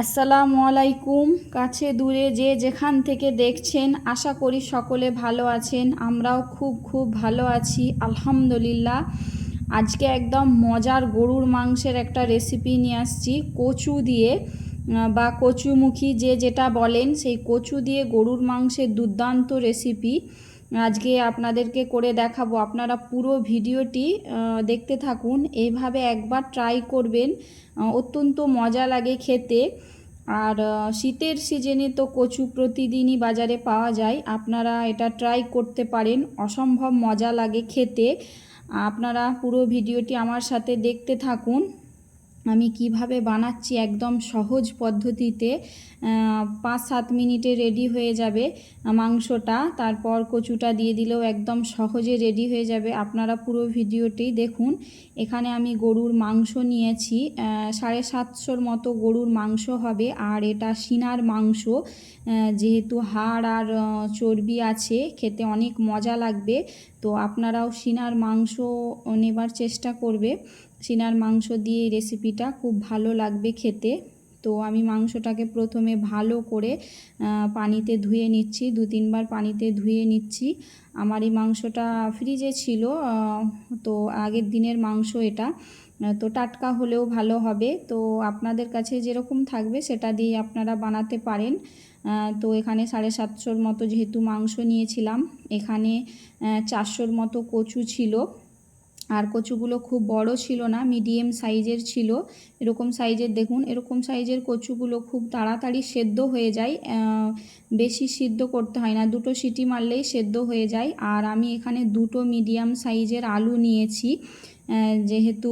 আসসালামু আলাইকুম। কাছে দূরে যে যেখান থেকে দেখছেন আশা করি সকলে ভালো আছেন। আমরাও খুব ভালো আছি আলহামদুলিল্লাহ। আজকে একদম মজার গরুর মাংসের একটা রেসিপি নিয়ে আসছি কচু দিয়ে বা কচুমুখী যে যেটা বলেন, সেই কচু দিয়ে গরুর মাংসের দুর্দান্ত রেসিপি আজকে আপনাদেরকে করে দেখাবো। আপনারা পুরো ভিডিওটি দেখতে থাকুন, এইভাবে একবার ট্রাই করবেন, অত্যন্ত মজা লাগে খেতে। আর শীতের সিজনে তো কচু প্রতিদিনই বাজারে পাওয়া যায়, আপনারা এটা ট্রাই করতে পারেন, অসম্ভব মজা লাগে খেতে। আপনারা পুরো ভিডিওটি আমার সাথে দেখতে থাকুন, আমি কিভাবে বানাচ্ছি একদম সহজ পদ্ধতিতে। 5-7 মিনিটে রেডি হয়ে যাবে মাংসটা, তারপর কচুটা দিয়ে দিলেও একদম সহজে রেডি হয়ে যাবে। আপনারা পুরো ভিডিওটি দেখুন। এখানে আমি গরুর মাংস নিয়েছি, 750 মতো গরুর মাংস হবে। আর এটা সিনার মাংস, যেহেতু হাড় আর চর্বি আছে, খেতে অনেক মজা লাগবে। তো আপনারাও সিনার মাংস নেবার চেষ্টা করবে, সিনার মাংস দিয়ে এই রেসিপিটা খুব ভালো লাগবে খেতে। তো আমি মাংসটাকে প্রথমে ভালো করে পানিতে ধুয়ে নিচ্ছি, 2-3 বার পানিতে ধুয়ে নিচ্ছি। আমার এই মাংসটা ফ্রিজে ছিল, তো আগের দিনের মাংস এটা, তো টাটকা হলেও ভালো হবে। তো আপনাদের কাছে যেরকম থাকবে সেটা দিয়ে আপনারা বানাতে পারেন। তো এখানে 750 মতো যেহেতু মাংস নিয়েছিলাম, এখানে 400 মতো কচু ছিল। আর কচুগুলো খুব বড় ছিল না, মিডিয়াম সাইজের ছিল। এরকম সাইজের দেখুন, এরকম সাইজের কচুগুলো খুব তাড়াতাড়ি সেদ্ধ হয়ে যায়, বেশি সিদ্ধ করতে হয় না, 2টো সিটি মারলেই সেদ্ধ হয়ে যায়। আর আমি এখানে 2টো মিডিয়াম সাইজের আলু নিয়েছি, যেহেতু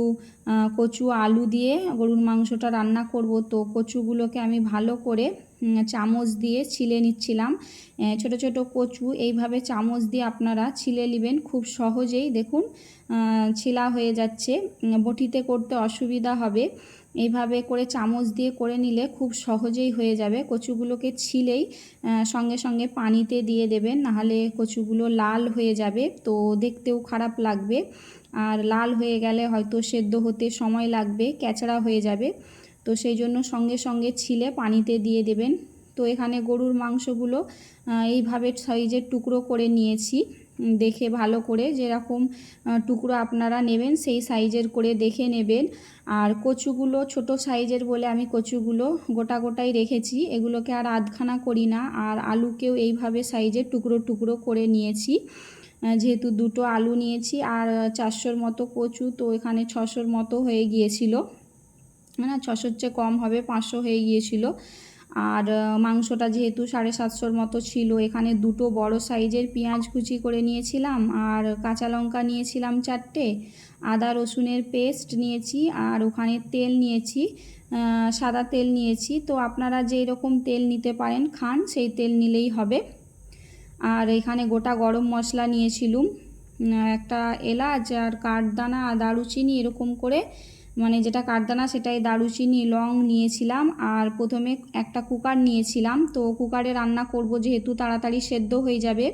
কচু আলু দিয়ে গরুর মাংসটা রান্না করব, তো কচুগুলোকে আমি ভালো করে চামচ দিয়ে ছিলে নিচ্ছিলাম। ছোট ছোট কচু এইভাবে চামচ দিয়ে আপনারা ছিলে নেবেন, খুব সহজেই দেখুন ছিলা হয়ে যাচ্ছে। বটিতে করতে অসুবিধা হবে, এইভাবে করে চামচ দিয়ে করে নিলে খুব সহজেই হয়ে যাবে। কচুগুলোকে ছিলেই সঙ্গে সঙ্গে পানিতে দিয়ে দেবেন, নাহলে কচুগুলো লাল হয়ে যাবে, তো দেখতেও খারাপ লাগবে। আর লাল হয়ে গেলে হয়তো সেদ্ধ হতে সময় লাগবে, ক্যাচড়া হয়ে যাবে। তো সেই জন্য সঙ্গে সঙ্গে ছিলে পানিতে দিয়ে দেবেন। তো এখানে গরুর মাংসগুলো এইভাবে সাইজের টুকরো করে নিয়েছি, দেখে ভালো করে যেরকম টুকরো আপনারা নেবেন সেই সাইজের করে দেখে নেবেন। আর কচুগুলো ছোট সাইজের বলে আমি কচুগুলো গোটা গোটাই রেখেছি, এগুলোকে আর আধখানা করি না। আর আলুকেও এইভাবে সাইজের টুকরো টুকরো করে নিয়েছি, যেহেতু 2টো আলু নিয়েছি আর 400 মতো কচু, তো এখানে 600 মতো হয়ে গিয়েছিল, না 600-র চেয়ে কম হবে, 500 হয়ে গিয়েছিল। আর মাংসটা যেহেতু 750 মতো ছিল, এখানে 2টো বড় সাইজের পেঁয়াজ কুচি করে নিয়েছিলাম, আর কাঁচা লঙ্কা নিয়েছিলাম 4টে, আদা রসুনের পেস্ট নিয়েছি, আর ওখানে তেল নিয়েছি, সাদা তেল নিয়েছি। তো আপনারা যেই রকম তেল নিতে পারেন খান সেই তেল নিলেই হবে। আর এখানে গোটা গরম মশলা নিয়েছিলাম, একটা এলাচ আর কাঠদানা আর দারুচিনি, এরকম করে, মানে যেটা কাঠদানা সেটাই দারুচিনি, লং নিয়েছিলাম। আর প্রথমে একটা কুকার নিয়েছিলাম, তো কুকারে রান্না করব যেহেতু তাড়াতাড়ি সেদ্ধ হয়ে যাবে।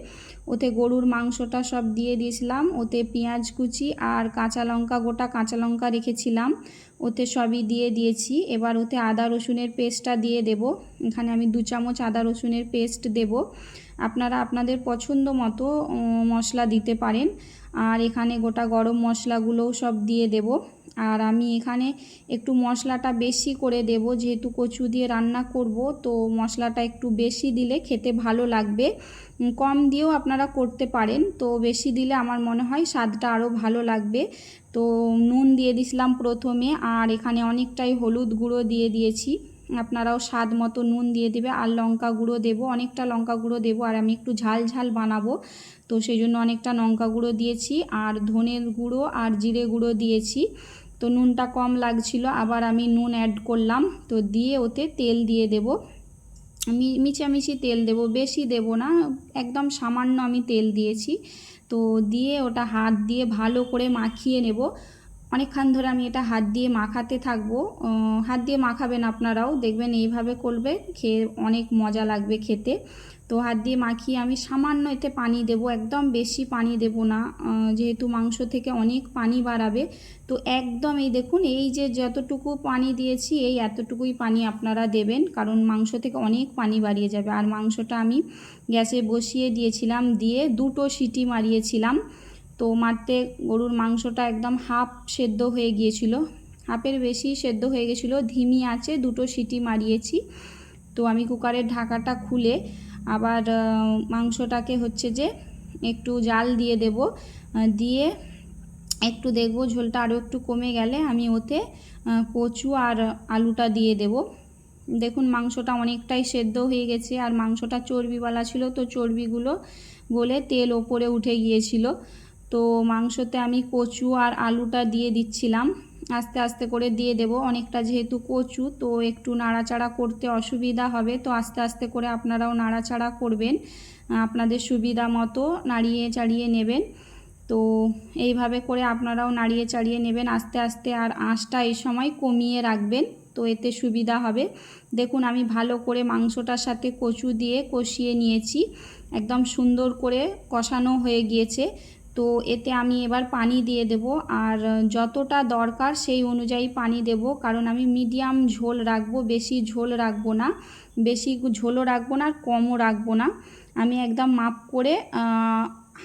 ওতে গরুর মাংসটা সব দিয়ে দিয়েছিলাম, ওতে পেঁয়াজ কুচি আর কাঁচা লঙ্কা, গোটা কাঁচা লঙ্কা রেখেছিলাম, ওতে সবই দিয়ে দিয়েছি। এবার ওতে আদা রসুনের পেস্টটা দিয়ে দেব, এখানে আমি 2 চামচ আদা রসুনের পেস্ট দেব। আপনারা আপনাদের পছন্দ মতো মশলা দিতে পারেন। আর এখানে গোটা গরম মশলাগুলোও সব দিয়ে দেব। আর আমি এখানে একটু মশলাটা বেশি করে দেব, যেহেতু কচু দিয়ে রান্না করব, তো মশলাটা একটু বেশি দিলে খেতে ভালো লাগবে। কম দিয়েও আপনারা করতে পারেন, তো বেশি দিলে আমার মনে হয় স্বাদটা আরও ভালো লাগবে। তো নুন দিয়ে দিয়েছিলাম প্রথমে, আর এখানে অনেকটাই হলুদ গুঁড়ো দিয়ে দিয়েছি, আপনারাও স্বাদ মতো নুন দিয়ে দেবে। আর লঙ্কা গুঁড়ো দেবো, অনেকটা লঙ্কা গুঁড়ো দেবো, আর আমি একটু ঝাল ঝাল বানাবো, তো সেই জন্য অনেকটা লঙ্কা গুঁড়ো দিয়েছি। আর ধনের গুঁড়ো আর জিরে গুঁড়ো দিয়েছি। তো নুনটা কম লাগছিল, আবার আমি নুন অ্যাড করলাম, তো দিয়ে ওতে তেল দিয়ে দেব, মিশামিশি তেল দেব, বেশি দেব না, একদম সামান্য আমি তেল দিয়েছি। তো দিয়ে ওটা হাত দিয়ে ভালো করে মাখিয়ে নেব, অনেকক্ষণ ধরে আমি এটা হাত দিয়ে মাখাতে থাকবো। হাত দিয়ে মাখাবেন আপনারাও, দেখবেন এইভাবে করবে খেয়ে অনেক মজা লাগবে খেতে। তো হাত দিয়ে মাখিয়ে আমি সামান্য এতে পানি দেব, একদম বেশি পানি দেব না, যেহেতু মাংস থেকে অনেক পানি বাড়াবে। তো একদম এই দেখুন, এই যে যতটুকু পানি দিয়েছি এই এতটুকুই পানি আপনারা দেবেন, কারণ মাংস থেকে অনেক পানি বাড়িয়ে যাবে। আর মাংসটা আমি গ্যাসে বসিয়ে দিয়েছিলাম, দিয়ে 2টো সিটি মারিয়েছিলাম। তো মারতে গরুর মাংসটা একদম হাফ সেদ্ধ হয়ে গিয়েছিল, হাফের বেশি সেদ্ধ হয়ে গেছিলো। ধিমি আঁচে 2টো সিটি মারিয়েছি। তো আমি কুকারের ঢাকাটা খুলে আবার মাংসটাকে হচ্ছে যে একটু জাল দিয়ে দেব, দিয়ে একটু দেখব ঝোলটা আরও একটু কমে গেলে আমি ওতে কচু আর আলুটা দিয়ে দেব। দেখুন মাংসটা অনেকটাই সেদ্ধ হয়ে গেছে, আর মাংসটা চর্বিওয়ালা ছিল, তো চর্বিগুলো গলে তেল ওপরে উঠে গিয়েছিল। তো মাংসতে আমি কচু আর আলুটা দিয়ে দিচ্ছিলাম, আস্তে আস্তে করে দিয়ে দেব। অনেকটা যেহেতু কচু, তো একটু নাড়াচাড়া করতে অসুবিধা হবে, তো আস্তে আস্তে করে আপনারাও নাড়াচাড়া করবেন, আপনাদের সুবিধা মতো নাড়িয়ে চাড়িয়ে নেবেন। তো এইভাবে করে আপনারাও নাড়িয়ে চাড়িয়ে নেবেন আস্তে আস্তে, আর আঁচটা এই সময় কমিয়ে রাখবেন, তো এতে সুবিধা হবে। দেখুন আমি ভালো করে মাংসটার সাথে কচু দিয়ে কষিয়ে নিয়েছি, একদম সুন্দর করে কষানো হয়ে গিয়েছে। তো এতে আমি এবার পানি দিয়ে দেব, আর যতটা দরকার সেই অনুযায়ী পানি দেব, কারণ আমি মিডিয়াম ঝোল রাখবো, বেশি ঝোল রাখবো না, বেশি ঝোলও রাখবো না আর কমও রাখবো না। আমি একদম মাপ করে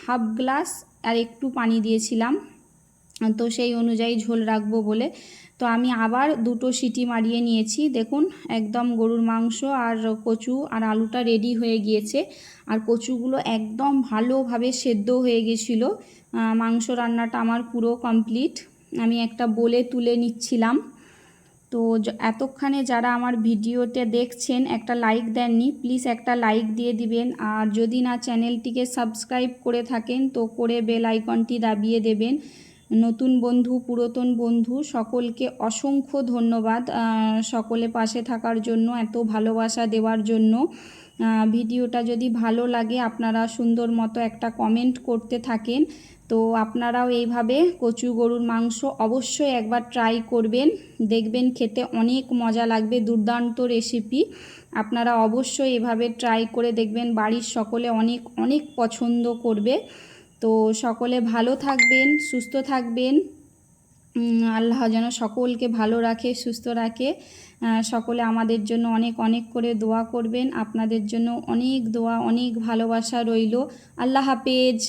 হাফ গ্লাস আর একটু পানি দিয়েছিলাম, তো সেই অনুযায়ী ঝোল রাখবো বলে। তো আমি আবার 2টো সিটি মারিয়ে নিয়েছি। দেখুন একদম গরুর মাংস আর কচু আর আলুটা রেডি হয়ে গিয়েছে, আর কচুগুলো একদম ভালোভাবে সেদ্ধ হয়ে গেছিলো। মাংস রান্নাটা আমার পুরো কমপ্লিট, আমি একটা বলে তুলে নিচ্ছিলাম। তো এতক্ষণে যারা আমার ভিডিওতে দেখছেন একটা লাইক দেননি, প্লিজ একটা লাইক দিয়ে দিবেন, আর যদি না চ্যানেলটিকে সাবস্ক্রাইব করে থাকেন তো করে বেল আইকনটি দাবিয়ে দেবেন। নতুন বন্ধু পুরাতন বন্ধু সকলকে অসংখ্য ধন্যবাদ, সকলে পাশে থাকার জন্য, এত ভালোবাসা দেওয়ার জন্য। ভিডিওটা যদি ভালো লাগে আপনারা সুন্দর মতো একটা কমেন্ট করতে থাকেন। তো আপনারাও এইভাবে কচু গরুর মাংস অবশ্যই একবার ট্রাই করবেন, দেখবেন খেতে অনেক মজা লাগবে, দুর্দান্ত রেসিপি। আপনারা অবশ্যই এভাবে ট্রাই করে দেখবেন, বাড়ির সকলে অনেক অনেক পছন্দ করবে। তো সকলে ভালো থাকবেন, সুস্থ থাকবেন, আল্লাহ যেন সকলকে ভালো রাখে, সুস্থ রাখে। সকলে আমাদের জন্য অনেক অনেক করে দোয়া করবেন, আপনাদের জন্য অনেক দোয়া, অনেক ভালোবাসা রইল। আল্লাহ হাফেজ।